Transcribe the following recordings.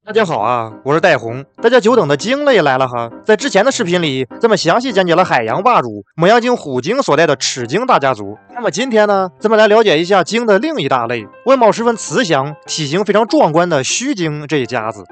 大家好啊，我是戴红。大家久等的鲸类来了哈。在之前的视频里，咱们详细讲解了海洋霸主抹阳鲸、虎鲸所带的齿鲸大家族。那么今天呢，咱们来了解一下鲸的另一大类，外貌十分慈祥、体型非常壮观的须鲸这一家子。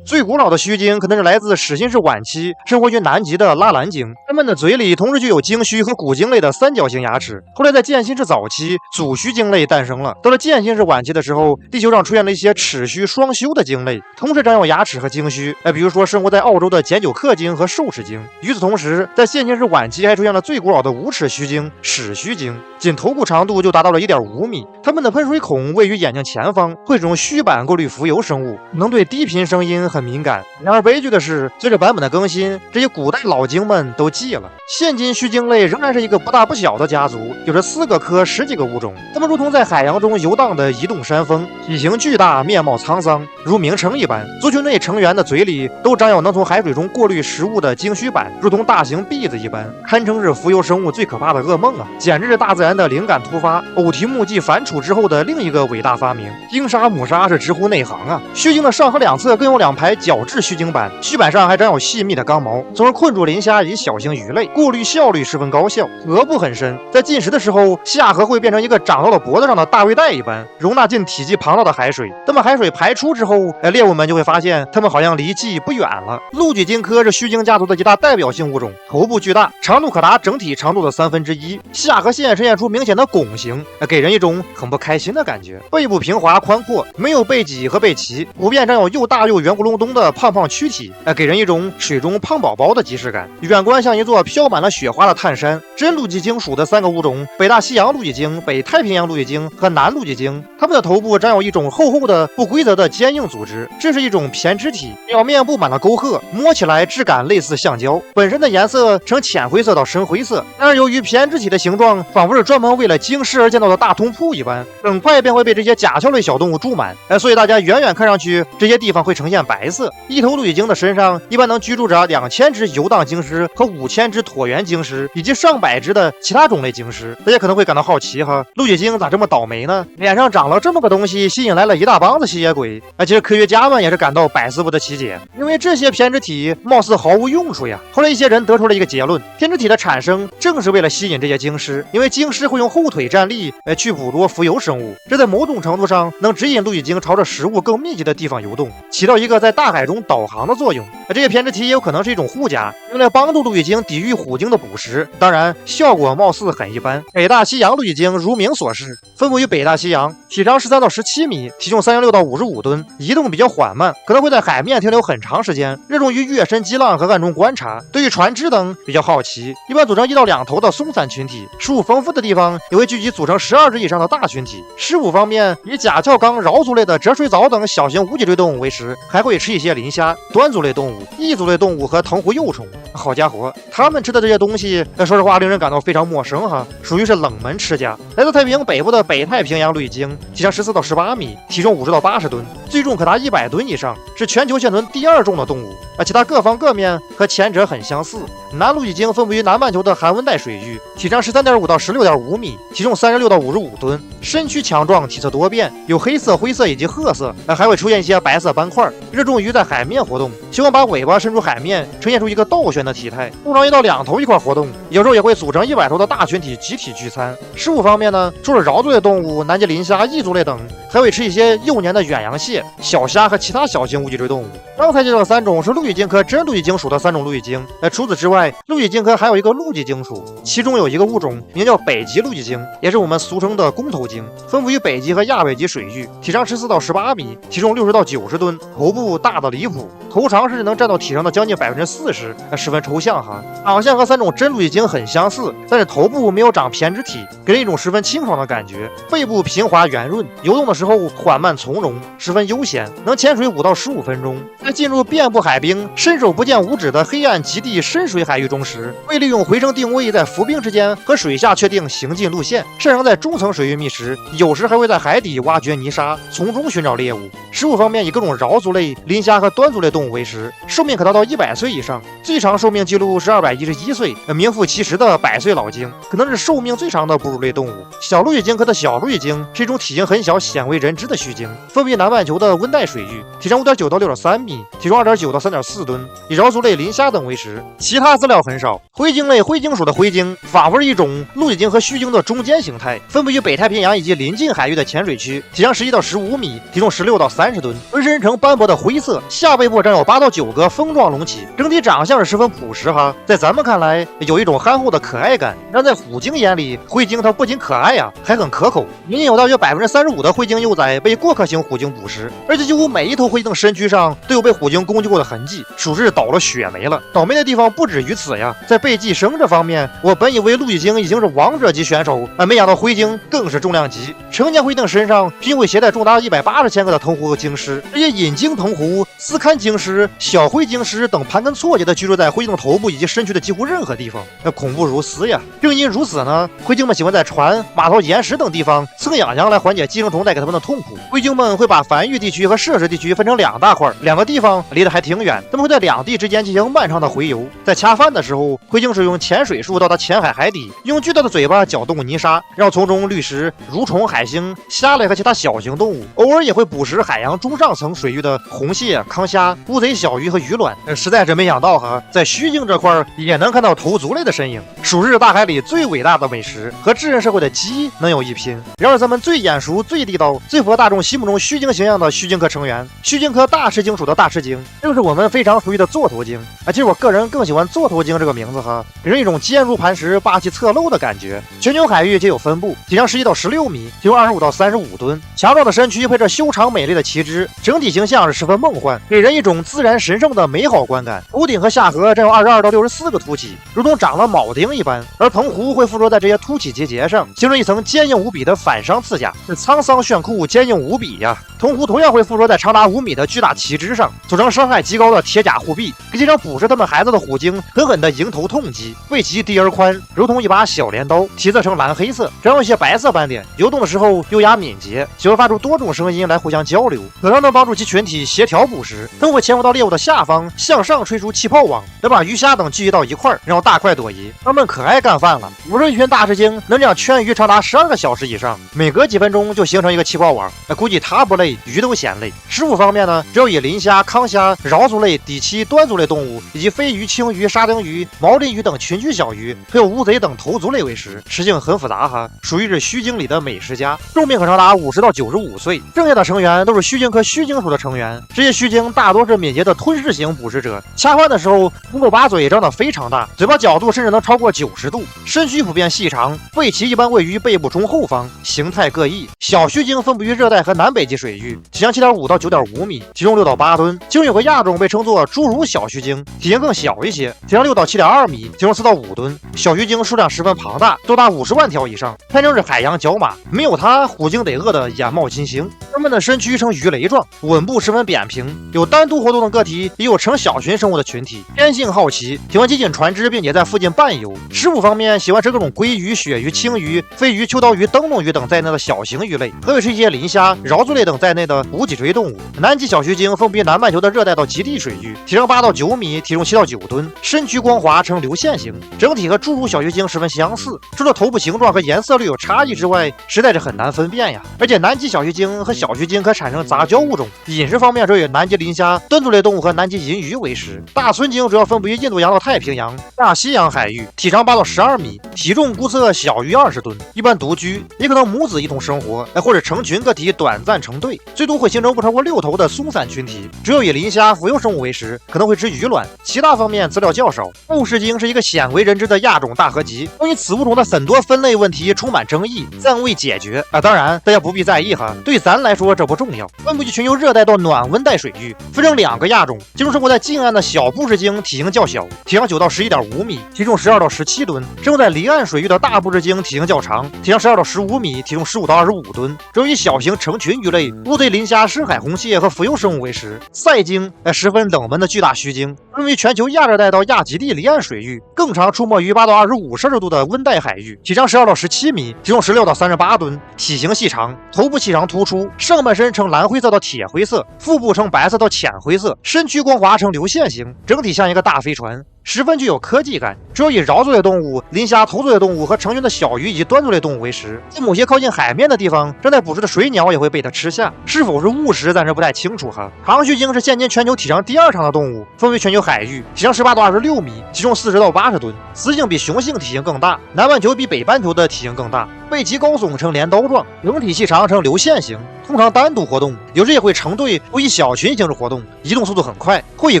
最古老的须鲸可能是来自史新世晚期，生活于南极的拉兰鲸。它们的嘴里同时具有鲸须和古鲸类的三角形牙齿。后来在渐新世早期，祖须鲸类诞生了。到了渐新世晚期的时候，地球上出现了一些齿须双修的鲸类，同时长有牙齿和鲸须。比如说生活在澳洲的碱韭克鲸和兽齿鲸。与此同时，在渐新世晚期还出现了最古老的无齿须鲸齿须鲸，仅头部长度就达到了1.5米。它们的喷水孔位于眼睛前方，会使用须板过滤浮游生物，能对低频声音很敏感。然而悲剧的是，随着版本的更新，这些古代老鲸们都记了。现今须鲸类仍然是一个不大不小的家族，有着4个科、10几个物种。它们如同在海洋中游荡的移动山峰，体型巨大，面貌沧桑，如名称一般。族群内成员的嘴里都长有能从海水中过滤食物的鲸须板，如同大型篦子一般，堪称是浮游生物最可怕的噩梦啊！简直是大自然的灵感突发，偶提目继反刍之后的另一个伟大发明。鲸鲨、母鲨是直呼内行啊！须鲸的上颌两侧各有2排角质须鲸板，须板上还长有细密的钢毛，从而困住磷虾以及小型鱼类，过滤效率十分高效。颌部很深，在进食的时候，下颌会变成一个长到了脖子上的大胃袋一般，容纳进体积庞大的海水。等把海水排出之后，猎物们就会发现它们好像离季不远了。陆脊鲸科是须鲸家族的一大代表性物种，头部巨大，长度可达整体长度的1/3，下颌线呈现出明显的拱形，给人一种很不开心的感觉。背部平滑宽阔，没有背脊和背鳍，普遍长有又大又圆咕隆咚的胖胖躯体，给人一种水中胖宝宝的即视感。远观像一座飘满了雪花的炭山。真陆脊鲸属的3个物种，北大西洋陆脊鲸、北太平洋陆脊鲸和南陆脊鲸，它们的头部长有一种厚厚的不规则的坚硬组织，这是一种胼胝体，表面布满了沟壑，摸起来质感类似橡胶，本身的颜色呈浅灰色到深灰色。然而由于胼胝体的形状仿佛是专门为了鲸尸而建造的大通铺一般，很快便会被这些甲壳类小动物住满，所以大家远远看上去这些地方会呈现白色。一头陆脊鲸的身上一般能居住着2000只游荡鲸尸和5000只椭圆鲸尸，以及上百只的其他种类鲸尸。大家可能会感到好奇哈，陆脊鲸咋这么倒霉呢？脸上长了这么个东西，吸引来了一大帮子吸血鬼。其实科学家们也是感到百思不得其解，因为这些胼胝体貌似毫无用处呀。后来一些人得出了一个结论，胼胝体的产生正是为了吸引这些鲸尸，因为鲸尸会用后腿站立去捕捉浮游生物，这在某种程度上能指引陆脊鲸朝着食物更密集的地方游动，起到一个在大海中导航的作用。这些胼胝体也有可能是一种护甲，用来帮助陆脊鲸抵御虎鲸的捕食，当然效果貌似很一般。北大西洋陆脊鲸如名所示，分布于北大西洋，体长13到17米，体重36到55吨，移动比较缓慢，可能会在海面停留很长时间，热衷于跃深激浪和暗中观察，对于船只等比较好奇，一般组成1到2头的松散群体，食物丰富的地方也会聚集组成12只以上的大群体。食物方面，以甲壳纲桡足类的折水藻等小型无脊椎动物为食，还会吃一些磷虾、端足类动物、异足类动物和藤壶幼虫。好家伙，他们吃的这些东西，说实话令人感到非常陌生哈，属于是冷门吃家。来自太平洋北部的北太平洋陆脊鲸，体长14到18米，体重50到80吨，最重可达100吨以上，是全球现存第2重的动物。其他各方各面和前者很相似。南陆脊鲸分布于南半球的寒温带水域，体长13.5到16.5米，体重36到55吨，身躯强壮，体色多变，有黑色、灰色以及褐色，还会出现一些白色斑块，热衷于在海面活动，喜欢把尾巴伸出海面，呈现出一个倒旋的体态，通常1到2头一块活动，有时候也会组成100头的大群体集体聚餐。食物方面呢，除了桡足类动物、南极磷虾、异足类等，还会吃一些幼年的远洋蟹、小虾和其他小型无脊椎动物。刚才介绍的3种是陆脊鲸科真陆脊鲸属的3种陆脊鲸。除此之外，陆脊鲸科还有一个陆脊鲸属，其中有一个物种名叫北极陆脊鲸，也是我们俗称的公头鲸，分布于北极和亚北极水域，体长14到18米，体重60到90吨，头部大的离谱，头长甚至能占到体重的将近40%，十分抽象哈。长相和3种真陆脊鲸很相似，但是头部没有长胼胝体，给人一种十分清爽的感觉。背部平滑圆润，游动的时候缓慢从容，十分悠闲，能潜水5到15分钟。在进入遍布海冰、伸手不见五指的黑暗极地深水海域中时，会利用回声定位在浮冰之间和水下确定行进路线，擅长在中层水域觅食，有时还会在海底挖掘泥沙，从中寻找猎物。食物方面，以各种桡足类、磷虾和端足类动动物为食，寿命可达到100岁以上，最长寿命记录是211岁，名副其实的100岁老鲸，可能是寿命最长的哺乳类动物。小路易鲸科的小路易鲸是一种体型很小、鲜为人知的须鲸，分布于南半球的温带水域，体长5.9到6.3米，体重2.9到3.4吨，以桡足类、磷虾等为食。其他资料很少。灰鲸类灰鲸属的灰鲸，仿佛是一种陆地鲸和须鲸的中间形态，分布于北太平洋以及临近海域的浅水区，体长11到15米，体重16到30吨，浑身呈斑驳的灰色，下背部长有8到9个峰状隆起，整体长相是十分朴实哈。在咱们看来，有一种憨厚的可爱感，但在虎鲸眼里，灰鲸它不仅可爱呀，还很可口。年有大约35%的灰鲸幼崽被过客型虎鲸捕食，而且几乎每一头灰鲸的身躯上都有被虎鲸攻击过的痕迹，属实倒了血霉了。倒霉的地方不止于此呀，在背寄生这方面，我本以为陆地鲸已经是王者级选手，没想到灰鲸更是重量级。成年灰鲸身上平均会携带重达180千克的藤壶和鲸尸，这些隐鲸藤壶、斯堪鲸尸、小灰鲸尸等盘根错节的居住在灰鲸的头部以及身躯的几乎任何地方，恐怖如斯呀！正因如此呢，灰鲸们喜欢在船、码头、岩石等地方蹭痒痒来缓解寄生虫带给他们的痛苦。灰鲸们会把繁育地区和摄食地区分成2大块，2个地方离得还挺远，他们会在2地之间进行漫长的洄游。在恰饭的时候，灰鲸使用潜水术到达浅海海底，用巨大的嘴巴搅动泥沙，然后从中滤食蠕虫、海星、虾类和其他小型动物，偶尔也会捕食海洋中上层水域的红蟹、康虾、乌贼小鱼和鱼卵。实在是没想到哈，在须鲸这块也能看到头足类的身影，属是大海里最伟大的美食，和智人社会的鸡能有一拼。然而咱们最眼熟、最地道、最符合大众心目中须鲸形象的须鲸科成员，须鲸科大翅鲸属的大翅鲸，正是我们非常熟悉的座头鲸。其实我个人更喜欢座头鲸这个名字哈，给人一种坚如磐石、霸气侧漏的感觉。全球海域皆有分布，体长11到16米，体重25到35吨，强壮的身躯配着修长美丽的鳍肢，整体形象是十分梦幻，给人一种自然神圣的美好观感。头顶和下颌占有22到64个凸起，如同长了铆钉一般，而藤壶会附着在这些凸起结节上，形成一层坚硬无比的反伤刺甲，是沧桑炫酷、坚硬无比呀。藤壶同样会附着在长达5米的巨大鳍肢上，组成伤害极高的铁甲护臂，给经常捕食它们孩子的虎鲸狠狠地迎头痛击。背鳍低而宽，如同一把小镰刀，体色呈蓝黑色，长有一些白色斑点，游动的时候优雅敏捷，喜欢发出多种声音来互相交流，可能能帮助其群体协调捕食。它们会潜伏到猎物的下方，向上吹出气泡网，能把鱼虾等聚集到一块，然后大快朵颐。它们可爱干饭了，捕食一群大翅鲸能这样圈鱼长达12个小时以上，每隔几分钟就形成一个气泡网。估计它不累，鱼都嫌累。食物方面呢，只要以磷虾、康虾、桡足类、底栖、端足类动物以及飞鱼、青鱼、沙丁鱼、毛鳞鱼等群居小鱼，还有乌贼等头足类为食，食性很复杂哈，属于是须鲸里的美食家，寿命可长达50到95岁。剩下的成员都是须鲸科须鲸属的成员，这些须鲸大多是敏捷的吞噬型捕食者，恰饭的时候能够把嘴张得非常大，嘴巴角度甚至能超过90度，身躯普遍细长，背鳍一般位于背部中后方，形态各异。小须鲸分布于热带和南北极水域，体长7.5到9.5米，体重6到8吨。其中有个亚种被称作侏儒小须鲸，体型更小一些，体长6到7.2米，体重4到5吨。小须鲸数量十分庞大，多达50万条以上，堪称是海洋角马。没有它，虎鲸得饿得眼冒金星。它们的身躯呈鱼雷状，吻部十分扁平，有单独活动的个体，也有成小群生物的群体。天性好奇，喜欢接近船只，并且在附近伴游。食物方面，喜欢吃各种鲑鱼、鳕鱼、青鱼、飞鱼、秋刀鱼、灯笼鱼等在内的小型鱼类，还会吃一些磷虾、桡足类等在内的无脊椎动物。南极小须鲸分布于南半球的热带到极地水域，体长8到9米，体重7到9吨，身躯光滑呈流线型，整体和侏儒小须鲸十分相似，除了头部形状和颜色略有差异之外，实在是很难分辨呀。而且南极小须鲸和小须鲸可产生杂交物种。饮食方面，则以南极磷虾、端足类动物和南极银鱼为食。大狻鲸主要分布于印度洋到太平洋、大西洋海域，体长8到12米，体重估测小于20吨，一般独居，也可能母子一同生活，或者成群个体短暂成对，最多会形成不超过6头的松散群体。主要以磷虾、浮游生物为食，可能会吃鱼卵。其他方面资料较少。布氏鲸是一个鲜为人知的亚种大合集，关于此物种的很多分类问题充满争议，暂未解决当然大家不必在意哈，对咱来说这不重要。分布于全球热带到暖温带水域，分成2个亚种，其中生活在近岸的小布氏鲸体型较小，体长9到11.5米，体重12到17吨。生活在离岸水域的大布氏鲸体型较长，体长12到15米，体重15到25吨。主要以小型成群鱼类、乌贼、磷虾、深海红蟹和浮游生物为食。赛鲸十分冷门的巨大须鲸，分为全球亚热带到亚极地离岸水域，更常出没于8到25摄氏度的温带海域，体长12到17米，体重16到38吨，体型细长，头部细长突出，上半身呈蓝灰色到铁灰色，腹部呈白色到浅灰灰色，身躯光滑呈流线型，整体像一个大飞船，十分具有科技感。主要以桡足类动物、磷虾头足类动物和成群的小鱼以及端足类动物为食。在某些靠近海面的地方，正在捕食的水鸟也会被它吃下。是否是误食，暂时不太清楚哈。长须鲸是现今全球体长第2长的动物，分为全球海域，体长18到26米，体重40到80吨。雌性比雄性体型更大，南半球比北半球的体型更大，背鳍高耸呈镰刀状，整体细长呈流线型。通常单独活动，有时也会成队或以小群形式活动，移动速度很快，会以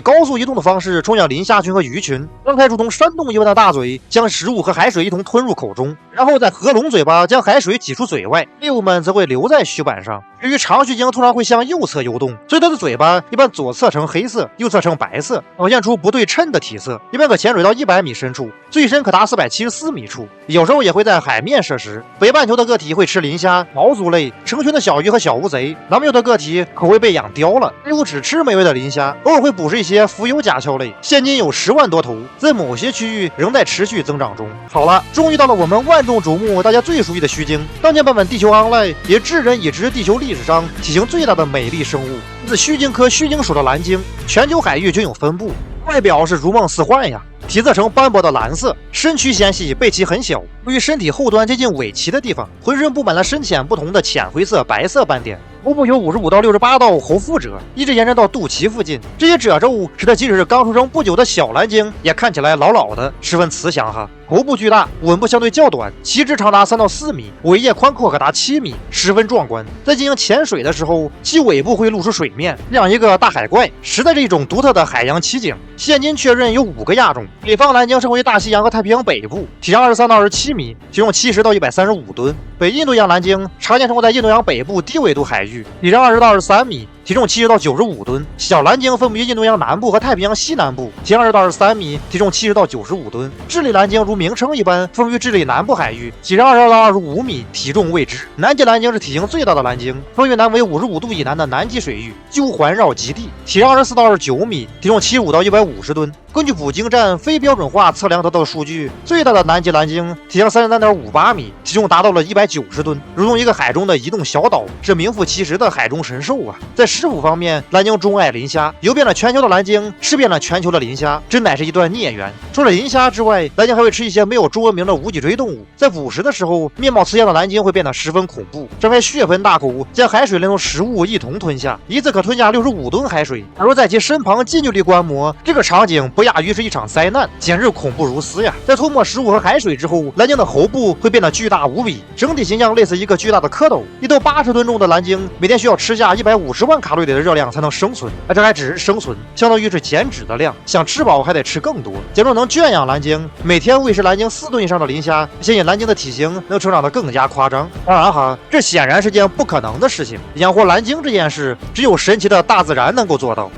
高速移动的方式冲向磷虾群和鱼群，张开如同山洞一般的大嘴，将食物和海水一同吞入口中，然后再合拢嘴巴将海水挤出嘴外，猎物们则会留在须板上。由于长须鲸通常会向右侧游动，所以它的嘴巴一般左侧呈黑色，右侧呈白色，表现出不对称的体色，一般可潜水到100米深处，最深可达474米处，有时候也会在海面摄食。北半球的个体会吃磷虾、毛足类、成群的小鱼和小乌贼，南半球的个体可会被养刁了，几乎只吃美味的磷虾，偶尔会捕食一些浮游甲壳类。现今有10万多头，在某些区域仍在持续增长中。好了，终于到了我们万众瞩目、大家最熟悉的须鲸。当年版本地球 Online 也智人已知地球历史上体型最大的美丽生物，自须鲸科须鲸属的蓝鲸，全球海域均有分布。外表是如梦似幻呀，体色呈斑驳的蓝色，身躯纤细，背鳍很小，位于身体后端接近尾鳍的地方，浑身布满了深浅不同的浅灰色、白色斑点。头部有55到68道喉腹褶，一直延伸到肚脐附近。这些褶皱使得即使是刚出生不久的小蓝鲸，也看起来老老的，十分慈祥哈。头部巨大，吻部相对较短，鳍直长达3到4米，尾叶宽阔可达7米，十分壮观。在进行潜水的时候，其尾部会露出水面，像一个大海怪，实在是一种独特的海洋奇景。现今确认有5个亚种。北方蓝鲸生活于大西洋和太平洋北部，体长23到27米，体重70到135吨。北印度洋蓝鲸常见生活在印度洋北部低纬度海域，体长20到23米，体重70到95吨。小蓝鲸分布于印度洋南部和太平洋西南部，体长20到23米，体重70到95吨。智利蓝鲸如名称一般，分布于智利南部海域，体长22到25米，体重未知。南极蓝鲸是体型最大的蓝鲸，分布于南纬55度以南的南极水域，几乎环绕极地，体长24到29米，体重75到150吨。根据捕鲸站非标准化测量得到的数据，最大的南极蓝鲸体长33.58米，体重达到了190吨，如同一个海中的移动小岛，是名副其实的海中神兽啊！在食谱方面，蓝鲸钟爱磷虾，游遍了全球的蓝鲸吃遍了全球的磷虾，真乃是一段孽缘。除了磷虾之外，蓝鲸还会吃一些没有中文名的无脊椎动物。在捕食的时候，面貌慈祥的蓝鲸会变得十分恐怖，张开血盆大口，将海水连同食物一同吞下，一次可吞下65吨海水。而若在其身旁近距离观摩，这个场景不亚于是一场灾难，简直恐怖如斯呀！在吞没食物和海水之后，蓝鲸的喉部会变得巨大无比，整体形象类似一个巨大的蝌蚪。一头80吨重的蓝鲸每天需要吃下150万卡路里的热量才能生存，而这还只是生存，相当于是减脂的量，想吃饱还得吃更多。假如能圈养蓝鲸，每天喂食蓝鲸4吨以上的磷虾，相信蓝鲸的体型能成长得更加夸张。当然哈，这显然是件不可能的事情，养活蓝鲸这件事只有神奇的大自然能够做到。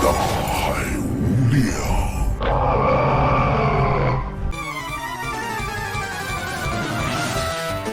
大海无量。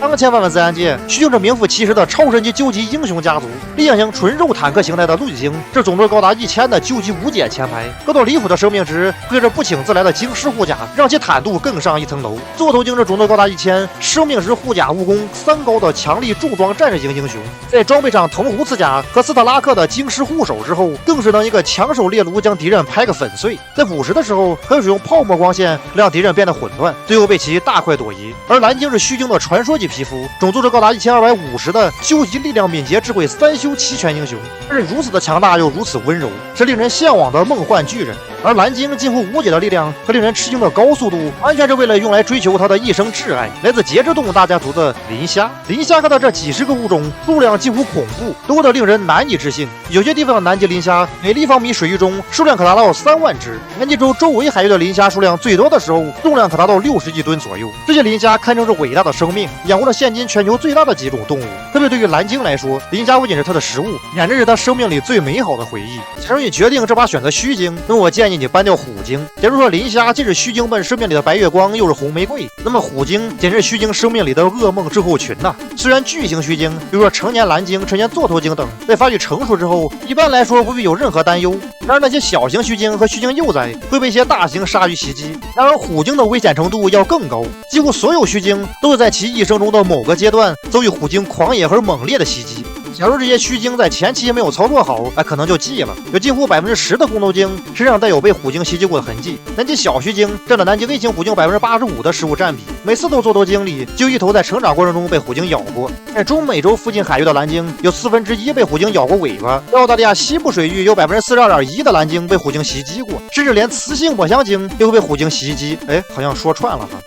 当前万万自然界，须鲸是名副其实的超神级究极英雄家族。理想型纯肉坦克形态的陆地鲸是种族高达1000的究极无解前排，高到离谱的生命值随着不请自来的鲸狮护甲，让其坦度更上一层楼。座头鲸是种族高达1000，生命值护甲武功3高的强力重装战士型英雄，在装备上藤壶刺甲和斯特拉克的鲸狮护手之后，更是能一个抢手猎炉将敌人拍个粉碎。在捕食的时候，可以使用泡沫光线让敌人变得混乱，最后被其大快朵颐。而蓝鲸是须鲸的传说级皮肤，种族是高达1250的究极力量、敏捷、智慧3修齐全英雄，他是如此的强大又如此温柔，是令人向往的梦幻巨人。而蓝鲸近乎无解的力量和令人吃惊的高速度，完全是为了用来追求它的一生挚爱，来自节肢动物大家族的磷虾。磷虾科的这几十个物种数量几乎恐怖，多得令人难以置信。有些地方的南极磷虾每立方米水域中数量可达到3万只，南极洲周围海域的磷虾数量最多的时候，重量可达到60亿吨左右。这些磷虾堪称是伟大的生命，养活了现今全球最大的几种动物。特别对于蓝鲸来说，磷虾不仅是它的食物，简直是它生命里最美好的回忆。假如你决定这把选择须鲸，那么我建议你搬掉虎鲸。假如说磷虾既是须鲸们生命里的白月光，又是红玫瑰，那么虎鲸简直是须鲸生命里的噩梦症候群呐。虽然巨型须鲸，比如说成年蓝鲸、成年座头鲸等，在发育成熟之后，一般来说不必有任何担忧。然而那些小型须鲸和须鲸幼崽会被一些大型鲨鱼袭击。然而虎鲸的危险程度要更高，几乎所有须鲸都会在其一生中的某个阶段遭遇虎鲸狂野而猛烈的袭击。假如这些虚精在前期没有操作好，可能就记了。有近乎10%的红头精身上带有被虎鲸袭击过的痕迹，南极小须鲸占了南极 A 型虎鲸85%的食物占比，每次都做头鲸里就有一头在成长过程中被虎鲸咬过。在中美洲附近海域的蓝鲸有1/4被虎鲸咬过尾巴，在澳大利亚西部水域有42.1%的蓝鲸被虎鲸袭击过，甚至连雌性抹香鲸也会被虎鲸袭击。好像说串了哈。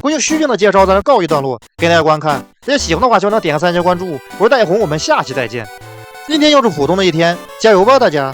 关于虚鲸的介绍咱这告一段落，给大家观看。大家喜欢的话，希望能点个3连关注。我是戴红，我们下期再见。今天又是普通的一天，加油吧大家！